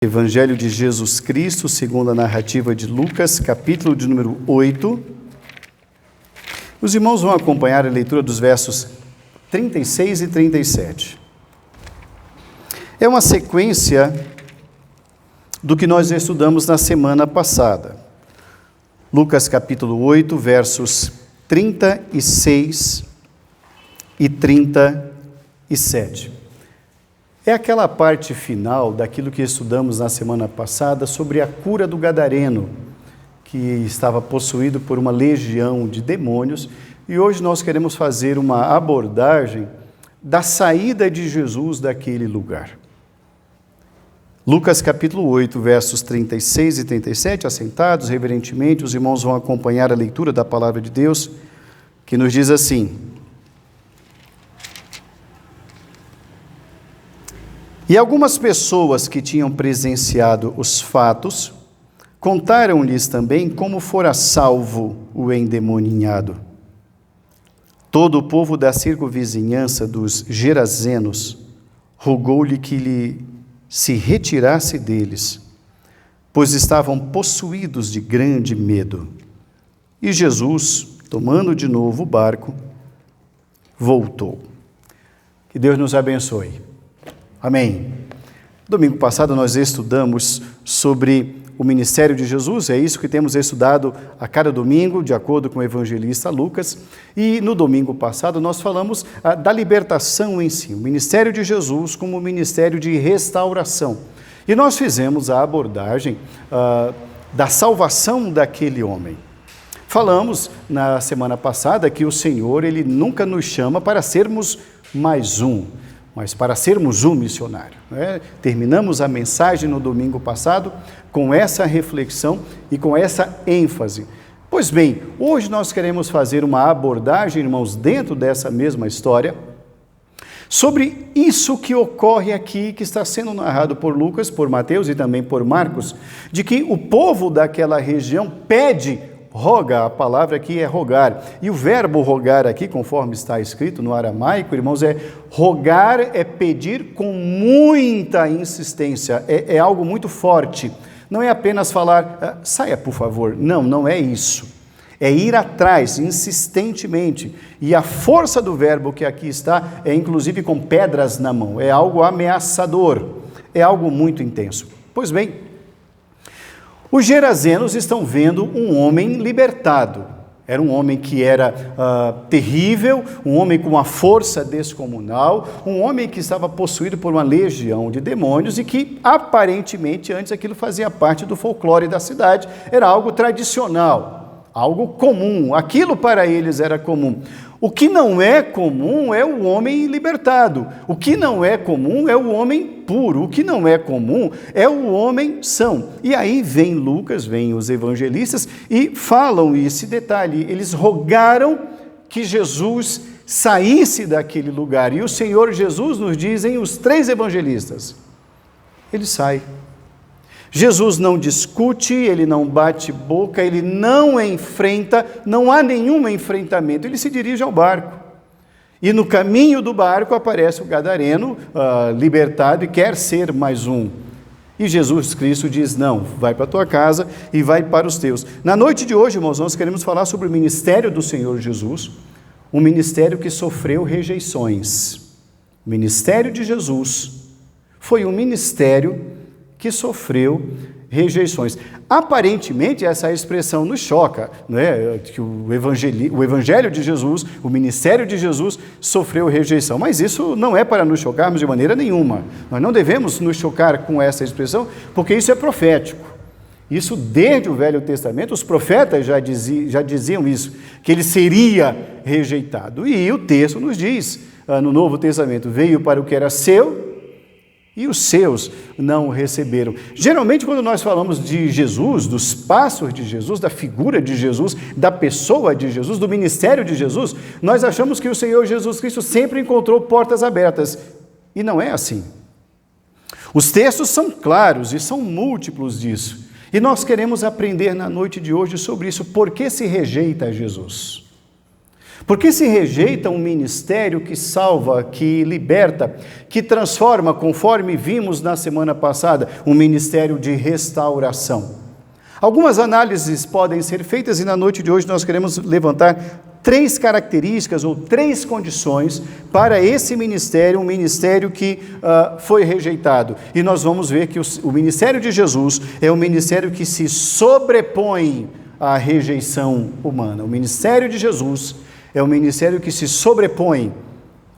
Evangelho de Jesus Cristo, segundo a narrativa de Lucas, capítulo de número 8. Os irmãos vão acompanhar a leitura dos versos 36 e 37. É uma sequência do que nós estudamos na semana passada. Lucas capítulo 8, versos 36 e 37. É aquela parte final daquilo que estudamos na semana passada sobre a cura do gadareno, que estava possuído por uma legião de demônios, e hoje nós queremos fazer uma abordagem da saída de Jesus daquele lugar. Lucas capítulo 8, versos 36 e 37, assentados reverentemente, os irmãos vão acompanhar a leitura da palavra de Deus, que nos diz assim: E algumas pessoas que tinham presenciado os fatos, contaram-lhes também como fora salvo o endemoninhado. Todo o povo da circunvizinhança dos Gerazenos rogou-lhe que se retirasse deles, pois estavam possuídos de grande medo. E Jesus, tomando de novo o barco, voltou. Que Deus nos abençoe. Amém. Domingo passado nós estudamos sobre o ministério de Jesus, é isso que temos estudado a cada domingo, de acordo com o evangelista Lucas, e no domingo passado nós falamos da libertação em si, o ministério de Jesus como um ministério de restauração. E nós fizemos a abordagem da salvação daquele homem. Falamos na semana passada que o Senhor, Ele nunca nos chama para sermos mais um, mas para sermos um missionário. Terminamos a mensagem no domingo passado com essa reflexão e com essa ênfase. Pois bem, hoje nós queremos fazer uma abordagem, irmãos, dentro dessa mesma história, sobre isso que ocorre aqui, que está sendo narrado por Lucas, por Mateus e também por Marcos, de que o povo daquela região roga, a palavra aqui é rogar, e o verbo rogar aqui, conforme está escrito no aramaico, irmãos, rogar é pedir com muita insistência, é algo muito forte, não é apenas falar, saia por favor, não é isso, é ir atrás, insistentemente, e a força do verbo que aqui está, é inclusive com pedras na mão, é algo ameaçador, é algo muito intenso. Pois bem, os Gerazenos estão vendo um homem libertado. Era um homem que era terrível, um homem com uma força descomunal, um homem que estava possuído por uma legião de demônios e que, aparentemente, antes aquilo fazia parte do folclore da cidade, era algo tradicional, algo comum, aquilo para eles era comum. O que não é comum é o homem libertado, o que não é comum é o homem puro, o que não é comum é o homem são. E aí vem Lucas, vem os evangelistas e falam esse detalhe, eles rogaram que Jesus saísse daquele lugar. E o Senhor Jesus nos dizem os três evangelistas, ele sai. Jesus não discute, ele não bate boca, ele não enfrenta, não há nenhum enfrentamento, ele se dirige ao barco. E no caminho do barco aparece o gadareno libertado e quer ser mais um. E Jesus Cristo diz, não, vai para a tua casa e vai para os teus. Na noite de hoje, irmãos, nós queremos falar sobre o ministério do Senhor Jesus, um ministério que sofreu rejeições. O ministério de Jesus foi um ministério que sofreu rejeições. Aparentemente, essa expressão nos choca, que o evangelho de Jesus, o ministério de Jesus sofreu rejeição, mas isso não é para nos chocarmos de maneira nenhuma. Nós não devemos nos chocar com essa expressão, porque isso é profético. Isso desde o Velho Testamento, os profetas já diziam isso, que ele seria rejeitado. E o texto nos diz, no Novo Testamento, veio para o que era seu, e os seus não o receberam. Geralmente, quando nós falamos de Jesus, dos passos de Jesus, da figura de Jesus, da pessoa de Jesus, do ministério de Jesus, nós achamos que o Senhor Jesus Cristo sempre encontrou portas abertas. E não é assim. Os textos são claros e são múltiplos disso. E nós queremos aprender na noite de hoje sobre isso. Por que se rejeita Jesus? Porque se rejeita um ministério que salva, que liberta, que transforma, conforme vimos na semana passada, um ministério de restauração. Algumas análises podem ser feitas e na noite de hoje nós queremos levantar 3 características ou 3 condições para esse ministério, um ministério que foi rejeitado. E nós vamos ver que o ministério de Jesus é um ministério que se sobrepõe à rejeição humana. O ministério de Jesus é um ministério que se sobrepõe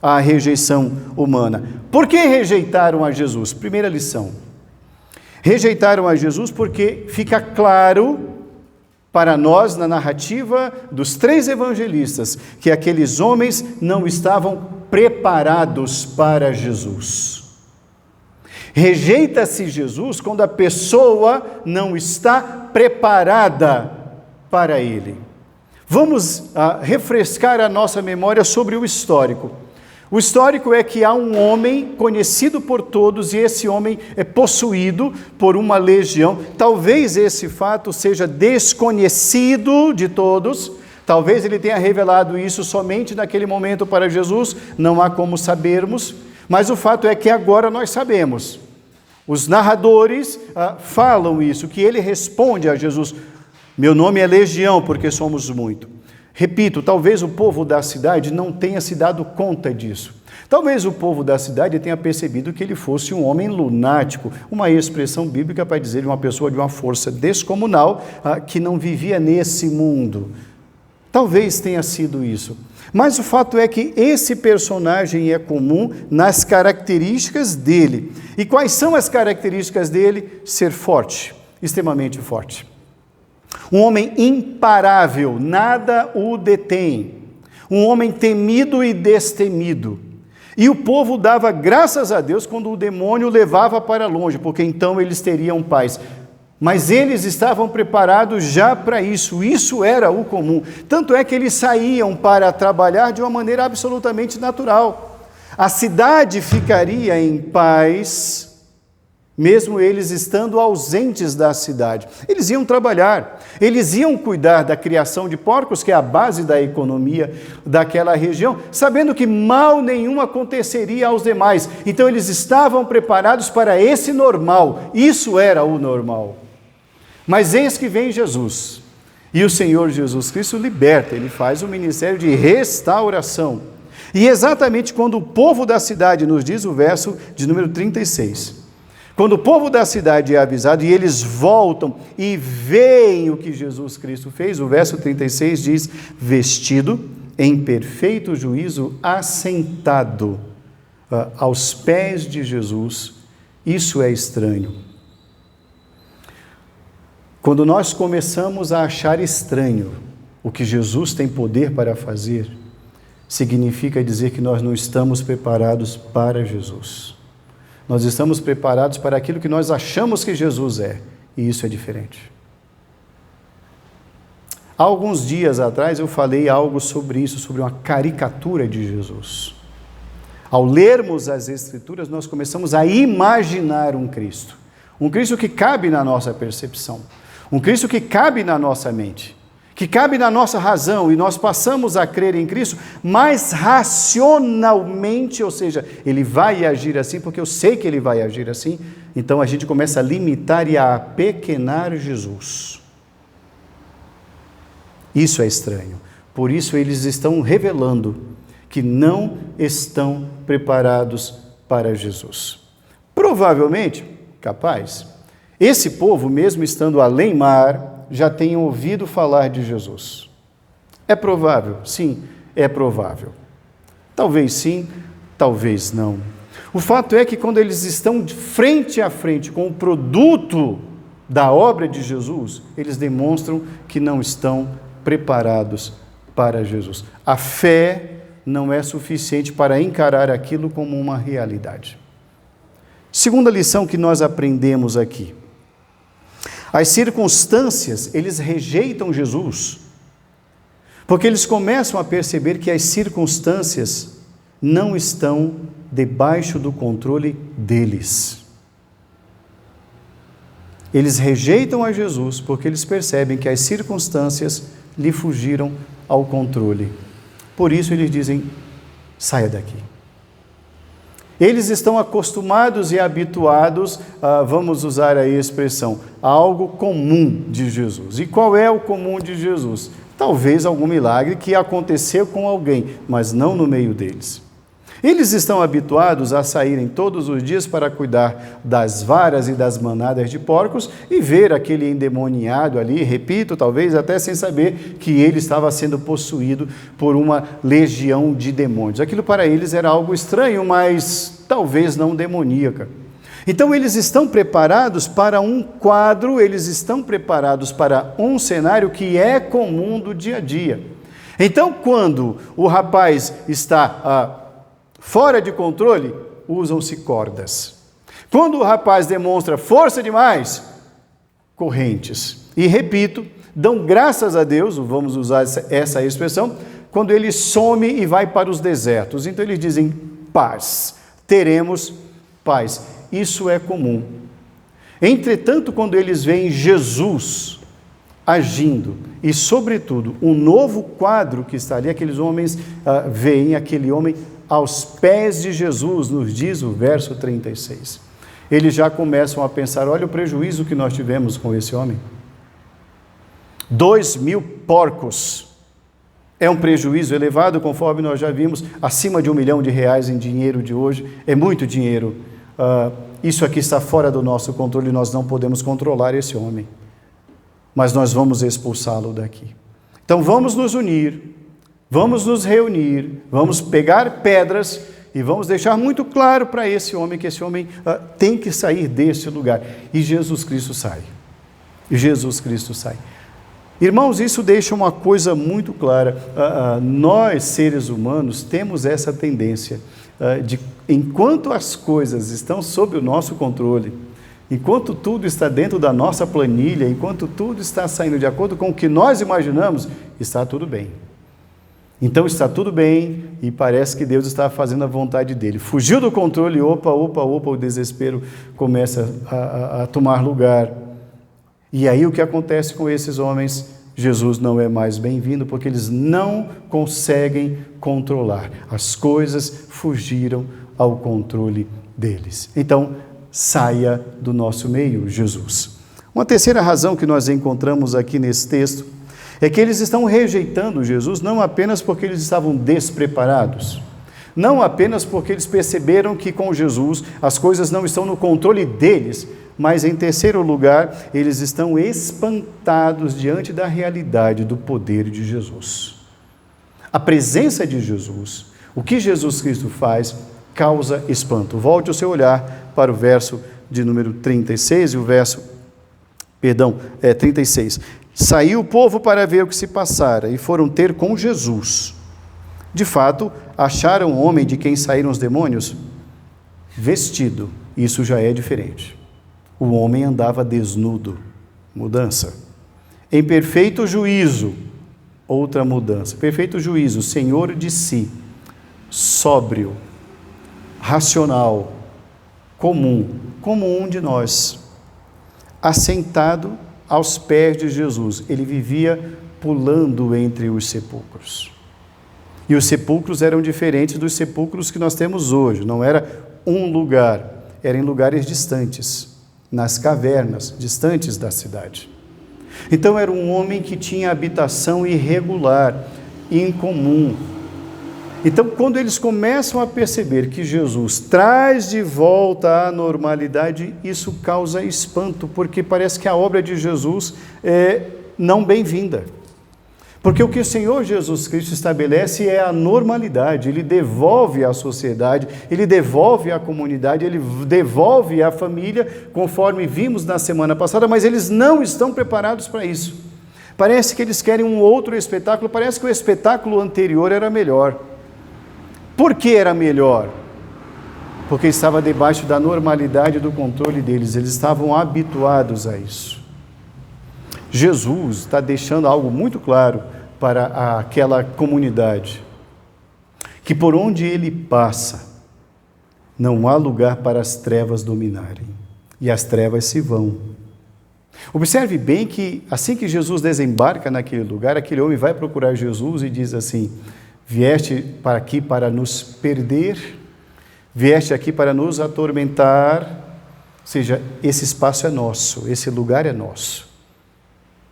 à rejeição humana. Por que rejeitaram a Jesus? Primeira lição. Rejeitaram a Jesus porque fica claro para nós, na narrativa dos 3 evangelistas, que aqueles homens não estavam preparados para Jesus. Rejeita-se Jesus quando a pessoa não está preparada para ele. Vamos refrescar a nossa memória sobre o histórico. O histórico é que há um homem conhecido por todos e esse homem é possuído por uma legião. Talvez esse fato seja desconhecido de todos, talvez ele tenha revelado isso somente naquele momento para Jesus, não há como sabermos, mas o fato é que agora nós sabemos. Os narradores falam isso, que ele responde a Jesus: meu nome é Legião, porque somos muito. Repito, talvez o povo da cidade não tenha se dado conta disso. Talvez o povo da cidade tenha percebido que ele fosse um homem lunático, uma expressão bíblica para dizer uma pessoa de uma força descomunal que não vivia nesse mundo. Talvez tenha sido isso. Mas o fato é que esse personagem é comum nas características dele. E quais são as características dele? Ser forte, extremamente forte. Um homem imparável, nada o detém. Um homem temido e destemido. E o povo dava graças a Deus quando o demônio levava para longe, porque então eles teriam paz. Mas eles estavam preparados já para isso, isso era o comum. Tanto é que eles saíam para trabalhar de uma maneira absolutamente natural. A cidade ficaria em paz, mesmo eles estando ausentes da cidade. Eles iam trabalhar, eles iam cuidar da criação de porcos, que é a base da economia daquela região, sabendo que mal nenhum aconteceria aos demais. Então eles estavam preparados para esse normal, isso era o normal. Mas eis que vem Jesus, e o Senhor Jesus Cristo liberta, ele faz um ministério de restauração. E exatamente quando o povo da cidade, nos diz o verso de número 36, quando o povo da cidade é avisado e eles voltam e veem o que Jesus Cristo fez, o verso 36 diz: vestido em perfeito juízo, assentado aos pés de Jesus. Isso é estranho. Quando nós começamos a achar estranho o que Jesus tem poder para fazer, significa dizer que nós não estamos preparados para Jesus. Nós estamos preparados para aquilo que nós achamos que Jesus é, e isso é diferente. Há alguns dias atrás eu falei algo sobre isso, sobre uma caricatura de Jesus. Ao lermos as Escrituras, nós começamos a imaginar um Cristo que cabe na nossa percepção, um Cristo que cabe na nossa mente, que cabe na nossa razão, e nós passamos a crer em Cristo mais racionalmente, ou seja, Ele vai agir assim, porque eu sei que Ele vai agir assim, então a gente começa a limitar e a apequenar Jesus. Isso é estranho, por isso eles estão revelando que não estão preparados para Jesus. Provavelmente, capaz, esse povo, mesmo estando além mar, já tenham ouvido falar de Jesus. É provável? Sim, é provável. Talvez sim, talvez não. O fato é que quando eles estão frente a frente com o produto da obra de Jesus, eles demonstram que não estão preparados para Jesus. A fé não é suficiente para encarar aquilo como uma realidade. Segunda lição que nós aprendemos aqui. As circunstâncias, eles rejeitam Jesus, porque eles começam a perceber que as circunstâncias não estão debaixo do controle deles. Eles rejeitam a Jesus porque eles percebem que as circunstâncias lhe fugiram ao controle. Por isso eles dizem, saia daqui. Eles estão acostumados e habituados, vamos usar a expressão, a algo comum de Jesus. E qual é o comum de Jesus? Talvez algum milagre que aconteceu com alguém, mas não no meio deles. Eles estão habituados a saírem todos os dias para cuidar das varas e das manadas de porcos e ver aquele endemoniado ali, repito, talvez até sem saber que ele estava sendo possuído por uma legião de demônios. Aquilo para eles era algo estranho, mas talvez não demoníaca. Então eles estão preparados para um quadro, eles estão preparados para um cenário que é comum do dia a dia. Então quando o rapaz está fora de controle, usam-se cordas. Quando o rapaz demonstra força demais, correntes. E repito, dão graças a Deus, vamos usar essa expressão, quando ele some e vai para os desertos. Então eles dizem, paz, teremos paz. Isso é comum. Entretanto, quando eles veem Jesus agindo, e sobretudo, um novo quadro que está ali, aqueles homens veem aquele homem aos pés de Jesus, nos diz o verso 36. Eles já começam a pensar, olha o prejuízo que nós tivemos com esse homem. 2.000 porcos. É um prejuízo elevado, conforme nós já vimos, acima de R$1 milhão em dinheiro de hoje. É muito dinheiro. Isso aqui está fora do nosso controle, nós não podemos controlar esse homem. Mas nós vamos expulsá-lo daqui. Então vamos nos unir. Vamos nos reunir, vamos pegar pedras e vamos deixar muito claro para esse homem que esse homem tem que sair desse lugar. E Jesus Cristo sai. E Jesus Cristo sai. Irmãos, isso deixa uma coisa muito clara. Nós, seres humanos, temos essa tendência de, enquanto as coisas estão sob o nosso controle, enquanto tudo está dentro da nossa planilha, enquanto tudo está saindo de acordo com o que nós imaginamos, está tudo bem. Então está tudo bem e parece que Deus está fazendo a vontade dele. Fugiu do controle, opa, o desespero começa a tomar lugar. E aí o que acontece com esses homens? Jesus não é mais bem-vindo porque eles não conseguem controlar. As coisas fugiram ao controle deles. Então, saia do nosso meio, Jesus. Uma terceira razão que nós encontramos aqui nesse texto é que eles estão rejeitando Jesus não apenas porque eles estavam despreparados, não apenas porque eles perceberam que com Jesus as coisas não estão no controle deles, mas em terceiro lugar, eles estão espantados diante da realidade do poder de Jesus. A presença de Jesus, o que Jesus Cristo faz, causa espanto. Volte o seu olhar para o verso de número 36 e o verso, 36. Saiu o povo para ver o que se passara e foram ter com Jesus. De fato, acharam o homem de quem saíram os demônios vestido. Isso já é diferente. O homem andava desnudo. Mudança. Em perfeito juízo. Outra mudança. Perfeito juízo. Senhor de si. Sóbrio. Racional. Comum. Como um de nós. Assentado aos pés de Jesus. Ele vivia pulando entre os sepulcros. E os sepulcros eram diferentes dos sepulcros que nós temos hoje. Não era um lugar, era em lugares distantes, nas cavernas, distantes da cidade. Então era um homem que tinha habitação irregular, incomum. Então, quando eles começam a perceber que Jesus traz de volta a normalidade, isso causa espanto, porque parece que a obra de Jesus é não bem-vinda. Porque o que o Senhor Jesus Cristo estabelece é a normalidade, Ele devolve à sociedade, Ele devolve à comunidade, Ele devolve à família, conforme vimos na semana passada, mas eles não estão preparados para isso. Parece que eles querem um outro espetáculo, parece que o espetáculo anterior era melhor. Por que era melhor? Porque estava debaixo da normalidade do controle deles, eles estavam habituados a isso. Jesus está deixando algo muito claro para aquela comunidade, que por onde ele passa, não há lugar para as trevas dominarem, e as trevas se vão. Observe bem que assim que Jesus desembarca naquele lugar, aquele homem vai procurar Jesus e diz assim: Vieste para aqui para nos perder, vieste aqui para nos atormentar, ou seja, esse espaço é nosso, esse lugar é nosso,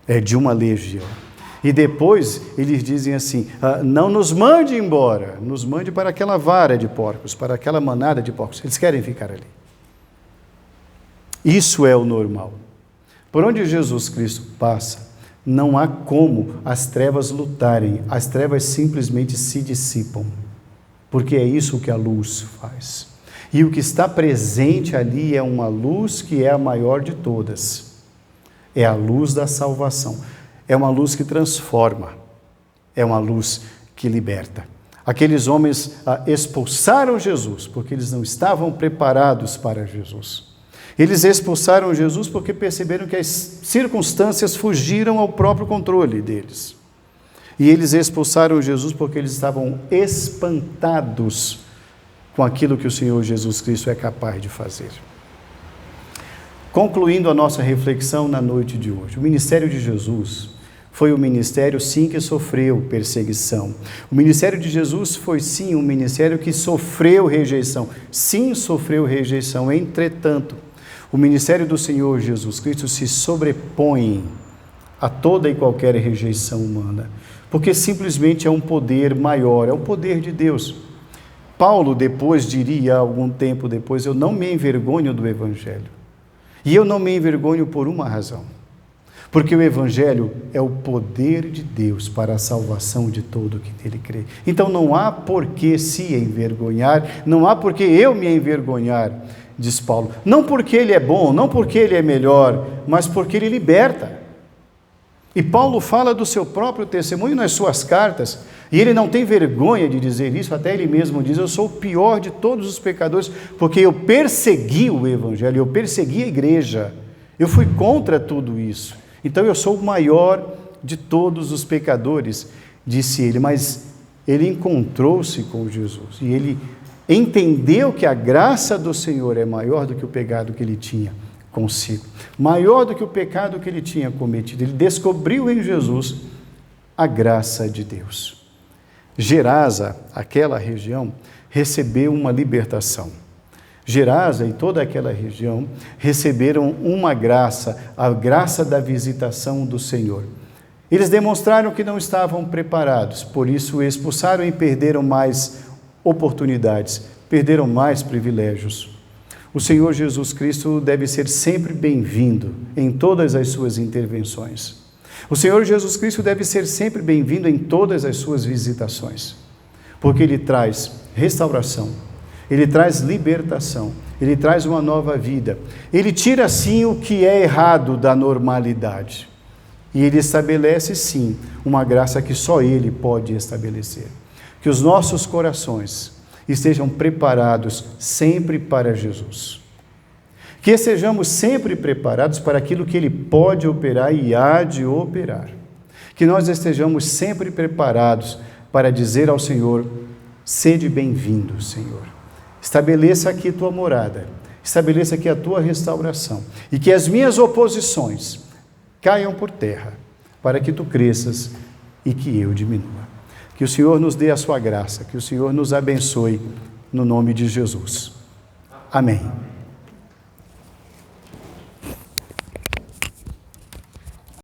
é de uma legião. E depois eles dizem assim, não nos mande embora, nos mande para aquela vara de porcos, para aquela manada de porcos, eles querem ficar ali. Isso é o normal. Por onde Jesus Cristo passa, não há como as trevas lutarem, as trevas simplesmente se dissipam, porque é isso que a luz faz. E o que está presente ali é uma luz que é a maior de todas, é a luz da salvação, é uma luz que transforma, é uma luz que liberta. Aqueles homens expulsaram Jesus, porque eles não estavam preparados para Jesus. Eles expulsaram Jesus porque perceberam que as circunstâncias fugiram ao próprio controle deles. E eles expulsaram Jesus porque eles estavam espantados com aquilo que o Senhor Jesus Cristo é capaz de fazer. Concluindo a nossa reflexão na noite de hoje, o ministério de Jesus foi um ministério, sim, que sofreu perseguição. O ministério de Jesus foi, sim, um ministério que sofreu rejeição. Sim, sofreu rejeição. Entretanto, o ministério do Senhor Jesus Cristo se sobrepõe a toda e qualquer rejeição humana, porque simplesmente é um poder maior, é o poder de Deus. Paulo depois diria, algum tempo depois, eu não me envergonho do Evangelho. E eu não me envergonho por uma razão, porque o Evangelho é o poder de Deus para a salvação de todo que nele crê. Então não há por que se envergonhar, não há por que eu me envergonhar, diz Paulo, não porque ele é bom, não porque ele é melhor, mas porque ele liberta. E Paulo fala do seu próprio testemunho nas suas cartas, e ele não tem vergonha de dizer isso, até ele mesmo diz, eu sou o pior de todos os pecadores, porque eu persegui o Evangelho, eu persegui a igreja, eu fui contra tudo isso, então eu sou o maior de todos os pecadores, disse ele, mas ele encontrou-se com Jesus, e ele entendeu que a graça do Senhor é maior do que o pecado que ele tinha consigo, maior do que o pecado que ele tinha cometido. Ele descobriu em Jesus a graça de Deus. Gerasa, aquela região, recebeu uma libertação. Gerasa e toda aquela região receberam uma graça, a graça da visitação do Senhor. Eles demonstraram que não estavam preparados, por isso expulsaram e perderam mais oportunidades, perderam mais privilégios. O Senhor Jesus Cristo deve ser sempre bem-vindo em todas as suas intervenções. O Senhor Jesus Cristo deve ser sempre bem-vindo em todas as suas visitações, porque Ele traz restauração, Ele traz libertação, Ele traz uma nova vida. Ele tira, sim, o que é errado da normalidade. E Ele estabelece, sim, uma graça que só Ele pode estabelecer. Que os nossos corações estejam preparados sempre para Jesus. Que estejamos sempre preparados para aquilo que Ele pode operar e há de operar. Que nós estejamos sempre preparados para dizer ao Senhor, sede bem-vindo, Senhor. Estabeleça aqui tua morada, estabeleça aqui a tua restauração, e que as minhas oposições caiam por terra, para que tu cresças e que eu diminua. Que o Senhor nos dê a sua graça, que o Senhor nos abençoe, no nome de Jesus. Amém.